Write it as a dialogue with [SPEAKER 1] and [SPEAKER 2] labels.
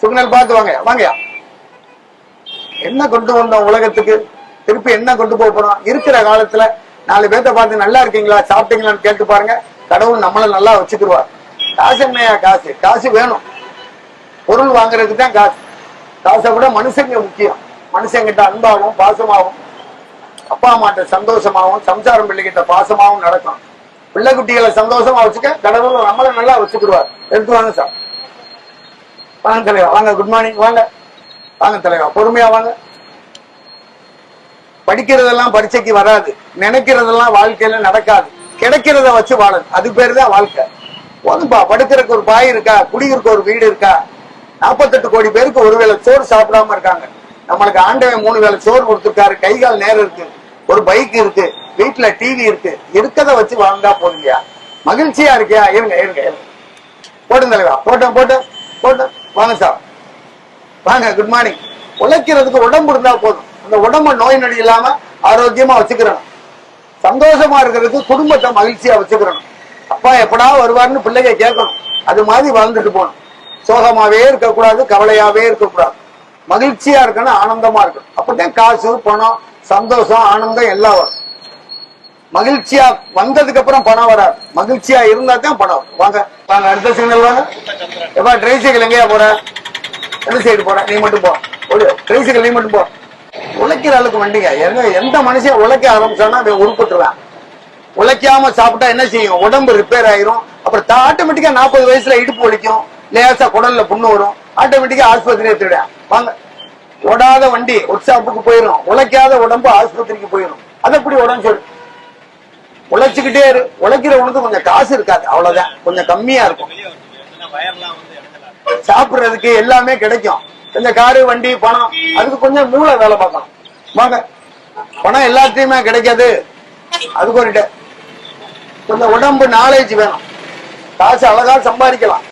[SPEAKER 1] Signal பார்த்து வாங்க வாங்கயா. என்ன கொண்டு வந்தோம் உலகத்துக்கு, திருப்பி என்ன கொண்டு போக போறோம்? இருக்கிற காலத்துல 4 பேர்த்த பார்த்து நல்லா இருக்கீங்களா சாப்பிட்டீங்களான்னு கேட்டு பாருங்க. கடவுள் நம்மள நல்லா வச்சுக்கிடுவார். காசு என்னையா காசு? காசு வேணும், பொருள் வாங்குறதுக்கு தான் காசு. காசை விட மனுஷங்க முக்கியம். மனுஷங்கிட்ட அன்பாகவும் பாசமாகவும், அப்பா அம்மாட்ட சந்தோஷமாகவும், சம்சாரம் பிள்ளைகிட்ட பாசமாகவும் நடக்கும். பிள்ளை குட்டிகளை சந்தோஷமா வச்சுக்க கடவுள் நம்மள நல்லா வச்சுக்கிடுவார். எடுத்து வாங்க சார். வாங்க தலைவா, வாங்க. Good morning. வாங்க வாங்க தலைவா, பொறுமையா வாங்க. படிக்கிறதெல்லாம் பரீட்சைக்கு வராது, நினைக்கிறதெல்லாம் வாழ்க்கையில நடக்காது. கிடைக்கிறத வச்சு வாழணும், அது பேரு தான் வாழ்க்கை. போதும்பா, படுக்கிறதுக்கு ஒரு பாய் இருக்கா, குடிக்கிறதுக்கு ஒரு வீடு இருக்கா? 48 கோடி பேருக்கு ஒருவேளை சோறு சாப்பிடாம இருக்காங்க. நம்மளுக்கு ஆண்டவன் 3 வேளை சோறு கொடுத்துருக்காரு, கை கால் நேரம் இருக்கு, ஒரு பைக் இருக்கு, வீட்டுல டிவி இருக்கு. இருக்கத வச்சு வாழ்ந்தா போதுங்கயா. மகிழ்ச்சியா இருக்கியா? இருங்க இருங்க இருங்க. போட்டும் தலைவா, போட்டோம் போட்டோம் போட்டோம். வாங்க சார், வாங்க. Good morning. உழைக்கிறதுக்கு உடம்பு இருந்தா போதும். அந்த உடம்ப நோய் நொடி இல்லாம ஆரோக்கியமா வச்சுக்கிறோம். சந்தோஷமா இருக்கிறதுக்கு குடும்பத்தை மகிழ்ச்சியா வச்சுக்கிறோம். அப்பா எப்படா வருவார்னு பிள்ளைங்க கேட்கணும். அது மாதிரி வாழ்ந்துட்டு போகணும். சோகமாவே இருக்கக்கூடாது, கவலையாவே இருக்கக்கூடாது. மகிழ்ச்சியா இருக்கணும், ஆனந்தமா இருக்கணும். அப்பதான் காசு பணம் சந்தோஷம் ஆனந்தம் எல்லாம் வரும். மகிழ்ச்சியா வந்ததுக்கு அப்புறம் பணம் வராது, மகிழ்ச்சியா இருந்தா தான் பணம் வரும். வாங்க வாங்க, அடுத்த சிக்னல் வாங்க. எப்பா ட்ரை சைக்கிள் எங்கேயா போற? எந்த சைடு போற? நீ மட்டும் போ. ட்ரை சைக்கிள் நீ மட்டும் போ. உழைக்கிற அளவுக்கு வண்டிங்க. எந்த மனுஷன் உழைக்க ஆரம்பிச்சானா அவன் உருப்பட்டுருவான். உழைக்காம சாப்பிட்டா என்ன செய்யும்? உடம்பு ரிப்பேர் ஆயிரும். அப்புறம் ஆட்டோமேட்டிக்கா 40 வயசுல இடுப்பு வலிக்கும், லேசா குடல்ல புண்ணு வரும், ஆட்டோமேட்டிக்கா ஆஸ்பத்திரி எடுத்துவிட. வாங்க. ஓடாத வண்டி ஒர்க் ஷாப்புக்கு போயிடும், உழைக்காத உடம்பு ஆஸ்பத்திரிக்கு போயிடும். அது எப்படி உடம்பு சொல்லு? உழைச்சுக்கிட்டே இரு. உழைக்கிறவனுக்கு கொஞ்சம் காசு இருக்காது, அவ்வளவுதான், கொஞ்சம் கம்மியா இருக்கும். சாப்பிடுறதுக்கு எல்லாமே கிடைக்கும். இந்த காரு வண்டி பணம் அதுக்கு கொஞ்சம் மூளை வேலை பார்க்கணும். வாங்க. பணம் எல்லாத்தையுமே கிடைக்காது, அதுக்கு ஒரு கொஞ்சம் உடம்பு நாலேஜ் வேணும். காசு அழகா சம்பாதிக்கலாம்.